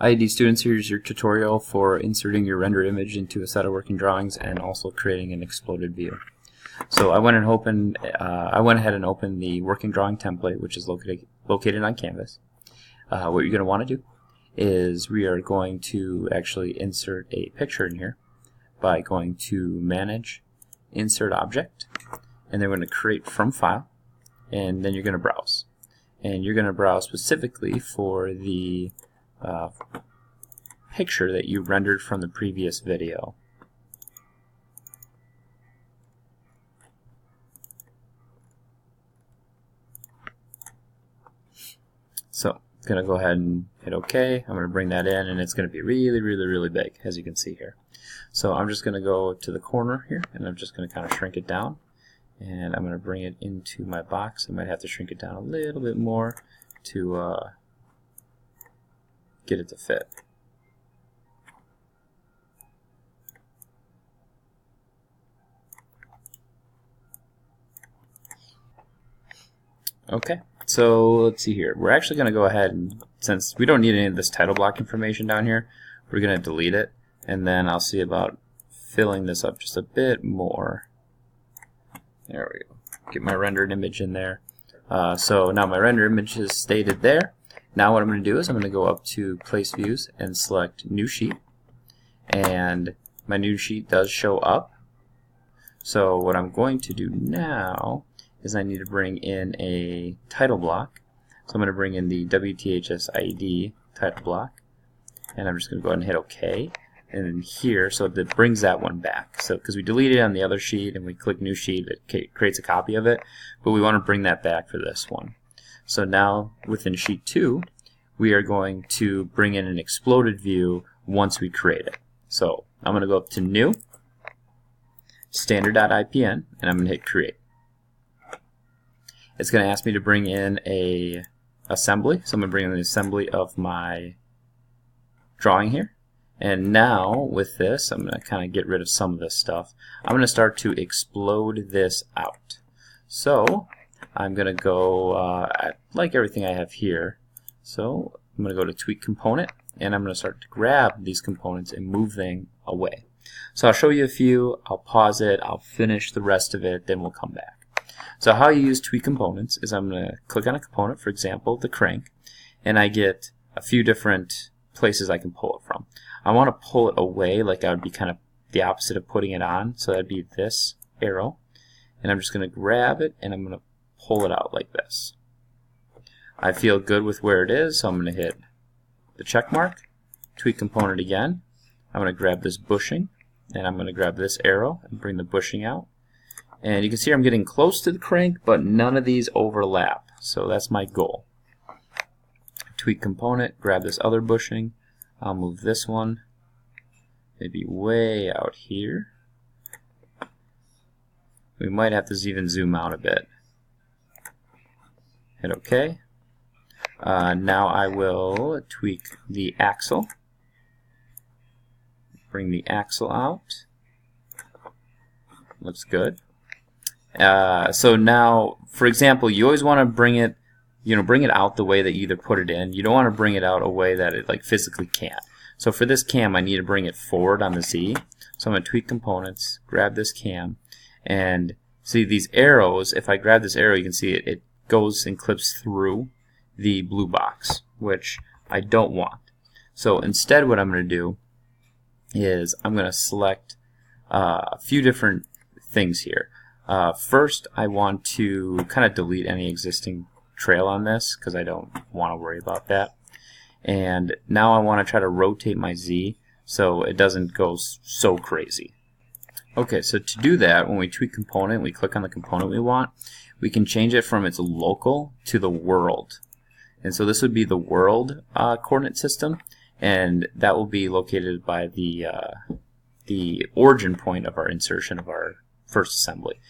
IED students, here's your tutorial for inserting your rendered image into a set of working drawings and also creating an exploded view. So I went ahead and opened the working drawing template, which is located on Canvas. What you're going to want to do is we are going to actually insert a picture in here by going to Manage, Insert Object, and then we're going to create from file, and then you're going to browse. And you're going to browse specifically for the picture that you rendered from the previous video. So I'm going to go ahead and hit OK. I'm going to bring that in, and it's going to be really big, as you can see here. So I'm just going to go to the corner here, and I'm just going to kind of shrink it down, and I'm going to bring it into my box. I might have to shrink it down a little bit more to get it to fit. Okay, so let's see here. We're actually going to go ahead and, since we don't need any of this title block information down here, we're going to delete it, and then I'll see about filling this up just a bit more. There we go. Get my rendered image in there. So now my rendered image is stated there. Now what I'm going to do is I'm going to go up to Place Views and select New Sheet, and my new sheet does show up. So what I'm going to do now is I need to bring in a title block. So I'm going to bring in the WTHS IED title block, and I'm just going to go ahead and hit OK. And then here, so that brings that one back. So because we deleted it on the other sheet and we click New Sheet, it creates a copy of it, but we want to bring that back for this one. So now within Sheet 2, we are going to bring in an exploded view once we create it. So I'm going to go up to New, Standard.IPN, and I'm going to hit Create. It's going to ask me to bring in a assembly, so I'm going to bring in the assembly of my drawing here. And now with this, I'm going to kind of get rid of some of this stuff. I'm going to start to explode this out. So I'm going to go like everything I have here. So I'm going to go to Tweak Component, and I'm going to start to grab these components and move them away. So I'll show you a few, I'll pause it, I'll finish the rest of it, then we'll come back. So how you use Tweak Components is I'm going to click on a component, for example, the crank, and I get a few different places I can pull it from. I want to pull it away, like I would be kind of the opposite of putting it on, so that'd be this arrow, and I'm just going to grab it and I'm going to pull it out like this. I feel good with where it is, so I'm going to hit the check mark, Tweak Component again. I'm going to grab this bushing, and I'm going to grab this arrow and bring the bushing out. And you can see I'm getting close to the crank, but none of these overlap, so that's my goal. Tweak Component, grab this other bushing. I'll move this one maybe way out here. We might have to even zoom out a bit. Hit OK. Now I will tweak the axle. Bring the axle out. Looks good. So now, for example, you always want to bring it out the way that you either put it in. You don't want to bring it out a way that it like physically can't. So for this cam, I need to bring it forward on the Z. So I'm going to Tweak Components, grab this cam, and see these arrows. If I grab this arrow, you can see it goes and clips through the blue box, which I don't want. So instead what I'm going to do is I'm going to select a few different things here. First, I want to kind of delete any existing trail on this because I don't want to worry about that. And now I want to try to rotate my Z so it doesn't go so crazy. Okay, so to do that, when we tweak component, we click on the component we want, we can change it from its local to the world. And so this would be the world coordinate system, and that will be located by the origin point of our insertion of our first assembly.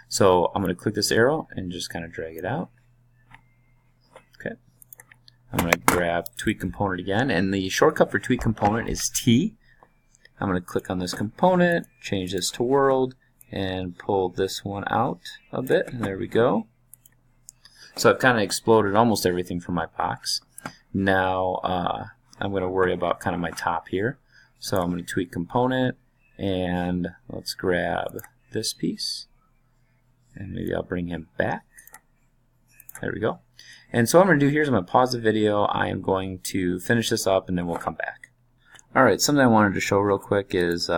So I'm going to click this arrow and just kind of drag it out. Okay. I'm going to grab Tweak Component again, and the shortcut for Tweak Component is T. I'm going to click on this component, change this to world, and pull this one out a bit, and there we go. So I've kind of exploded almost everything from my box. Now I'm going to worry about kind of my top here. So I'm going to tweak component, and let's grab this piece, and maybe I'll bring him back. There we go. And so what I'm going to do here is I'm going to pause the video. I am going to finish this up, and then we'll come back. Alright, something I wanted to show real quick is,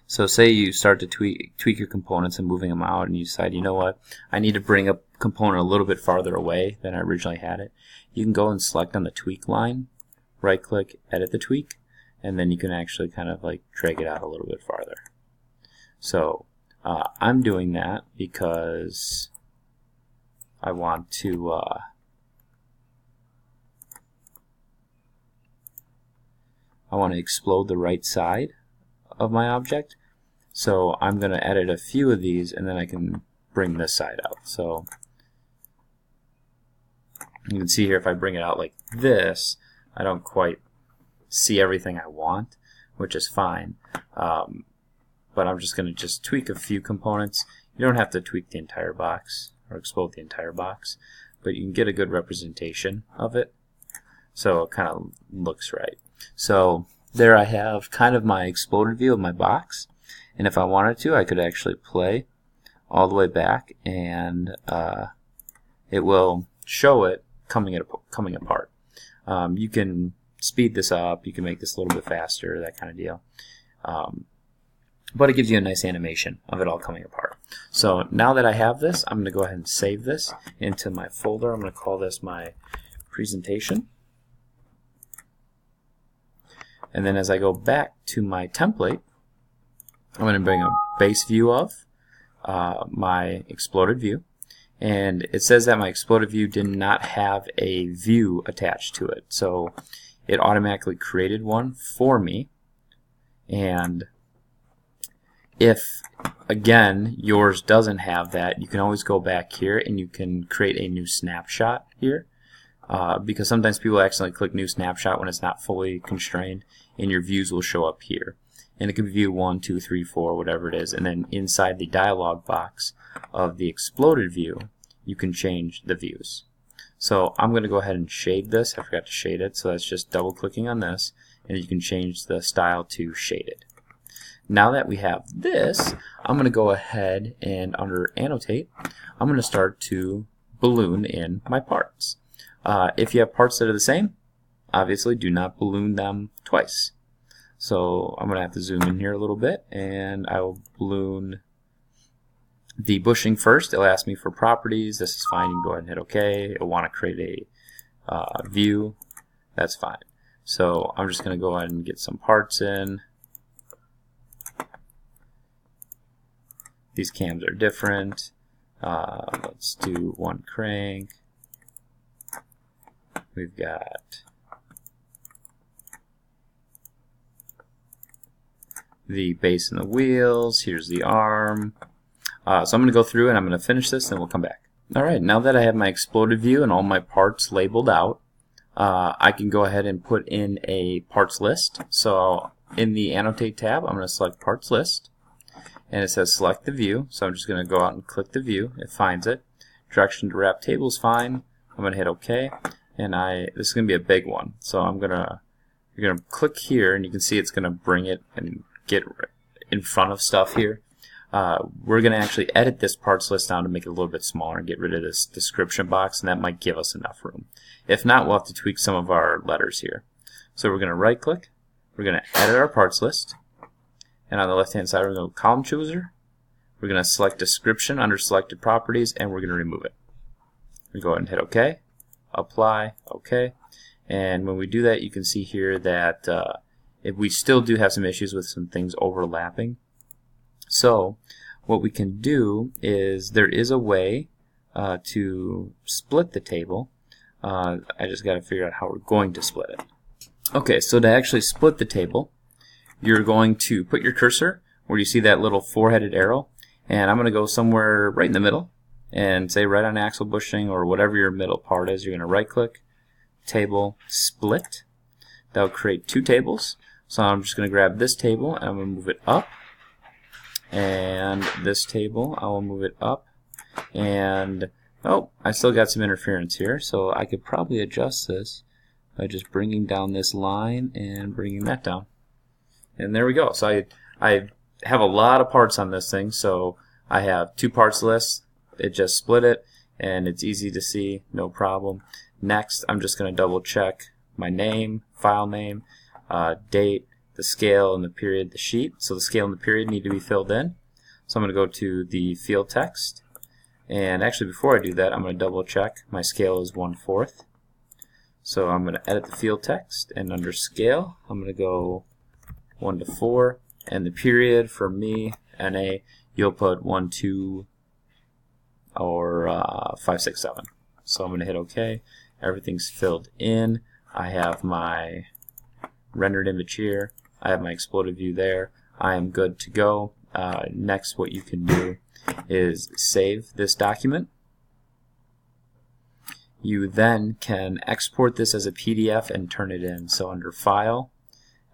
so say you start to tweak your components and moving them out, and you decide, you know what, I need to bring a component a little bit farther away than I originally had it. You can go and select on the tweak line, right click, edit the tweak, and then you can actually kind of like drag it out a little bit farther. So I'm doing that because I want to explode the right side of my object. So I'm going to edit a few of these, and then I can bring this side out. So you can see here, if I bring it out like this, I don't quite see everything I want, which is fine. But I'm just going to tweak a few components. You don't have to tweak the entire box or explode the entire box, but you can get a good representation of it, so it kind of looks right. So there I have kind of my exploded view of my box, and if I wanted to, I could actually play all the way back, and it will show it coming apart. You can speed this up, you can make this a little bit faster, that kind of deal. But it gives you a nice animation of it all coming apart. So now that I have this, I'm going to go ahead and save this into my folder. I'm going to call this my presentation. And then as I go back to my template, I'm going to bring a base view of my exploded view. And it says that my exploded view did not have a view attached to it. So it automatically created one for me. And if, again, yours doesn't have that, you can always go back here and you can create a new snapshot here. Because sometimes people accidentally click new snapshot when it's not fully constrained, and your views will show up here. And it can be view 1, 2, 3, 4, whatever it is. And then inside the dialog box of the exploded view, you can change the views. So I'm going to go ahead and shade this. I forgot to shade it, so that's just double clicking on this, and you can change the style to shaded. Now that we have this, I'm going to go ahead and under annotate, I'm going to start to balloon in my parts. If you have parts that are the same, obviously do not balloon them twice. So I'm going to have to zoom in here a little bit, and I will balloon the bushing first. It'll ask me for properties. This is fine. You can go ahead and hit OK. It'll want to create a view. That's fine. So I'm just going to go ahead and get some parts in. These cams are different. Let's do one crank. We've got the base and the wheels. Here's the arm. So I'm going to go through and I'm going to finish this, and we'll come back. Alright, now that I have my exploded view and all my parts labeled out, I can go ahead and put in a parts list. So in the annotate tab, I'm going to select parts list. And it says select the view, so I'm just going to go out and click the view. It finds it. Direction to wrap table is fine. I'm going to hit OK, and this is going to be a big one. So you're going to click here, and you can see it's going to bring it and get in front of stuff here. We're going to actually edit this parts list down to make it a little bit smaller and get rid of this description box, and that might give us enough room. If not, we'll have to tweak some of our letters here. So we're going to right click. We're going to edit our parts list. And on the left-hand side, we're going to go column chooser. We're going to select description under selected properties, and we're going to remove it. We go ahead and hit OK, apply, OK. And when we do that, you can see here that if we still do have some issues with some things overlapping. So what we can do is there is a way to split the table. I just got to figure out how we're going to split it. Okay, so to actually split the table, you're going to put your cursor where you see that little four-headed arrow, and I'm going to go somewhere right in the middle and say right on axle bushing or whatever your middle part is. You're going to right-click, table, split. That'll create two tables. So I'm just going to grab this table and I'm going to move it up, and this table I will move it up, and oh, I still got some interference here, so I could probably adjust this by just bringing down this line and bringing that down. And there we go. So I have a lot of parts on this thing, so I have 2 parts list. It just split it, and it's easy to see, no problem. Next, I'm just going to double check my name, file name, date, the scale, and the period, the sheet. So the scale and the period need to be filled in. So I'm going to go to the field text, and actually before I do that, I'm going to double check my scale is 1/4. So I'm going to edit the field text, and under scale, I'm going to go 1:4, and the period for me, NA, you'll put 1, 2, or 5, 6, 7. So I'm going to hit OK. Everything's filled in. I have my rendered image here. I have my exploded view there. I am good to go. Next, what you can do is save this document. You then can export this as a PDF and turn it in. So under File,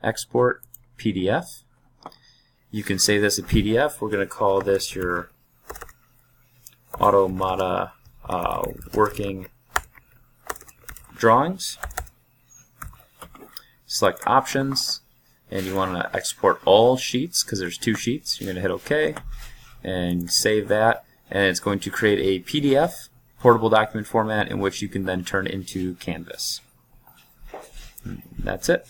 Export, PDF. You can save this as a PDF. We're going to call this your Automata working drawings. Select options, and you want to export all sheets because there's 2 sheets. You're going to hit OK and save that, and it's going to create a PDF, portable document format, in which you can then turn into Canvas. That's it.